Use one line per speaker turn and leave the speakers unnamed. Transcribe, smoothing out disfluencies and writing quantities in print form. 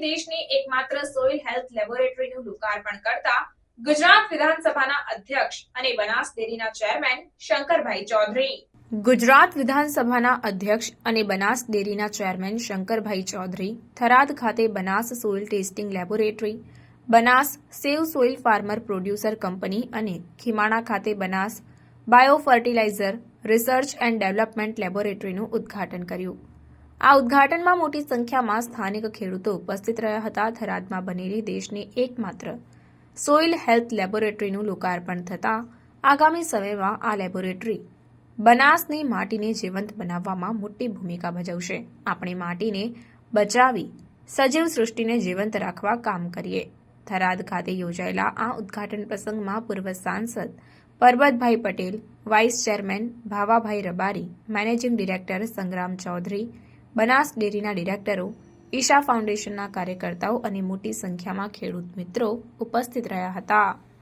દેશની એકમાત્ર soil health લેબોરેટરીનું લોકાર્પણ કરતા ગુજરાત વિધાનસભાના અધ્યક્ષ અને બનાસ ડેરીના ચેરમેન શંકરભાઈ ચૌધરી. ગુજરાત વિધાનસભાના અધ્યક્ષ અને બનાસ ડેરીના ચેરમેન શંકરભાઈ ચૌધરી થરાદ ખાતે Banas soil testing laboratory, Banas save soil farmer producer company અને ખીમાણા ખાતે Banas bio fertiliser research and development લેબોરેટરીનું ઉદ્ઘાટન કર્યું. આ ઉદ્ઘાટનમાં મોટી સંખ્યામાં સ્થાનિક ખેડૂતો ઉપસ્થિત રહ્યા હતા. થરાદમાં બનેલી દેશની એકમાત્ર સોઇલ હેલ્થ લેબોરેટરીનું લોકાર્પણ થતાં આગામી સમયમાં આ લેબોરેટરી બનાસની માટીને જીવંત બનાવવામાં મોટી ભૂમિકા ભજવશે. આપણે માટીને બચાવી સજીવ સૃષ્ટિને જીવંત રાખવા કામ કરીએ. થરાદ ખાતે યોજાયેલા આ ઉદ્ઘાટન પ્રસંગમાં પૂર્વ સાંસદ Parbatbhai Patel, vice chairman Bhavabhai Rabari, managing director Sangram Chaudhary, Banas ડેરીના ડિરેક્ટરો, ઈશા ફાઉન્ડેશનના કાર્યકર્તાઓ અને મોટી સંખ્યામાં ખેડૂત મિત્રો ઉપસ્થિત રહ્યા હતા.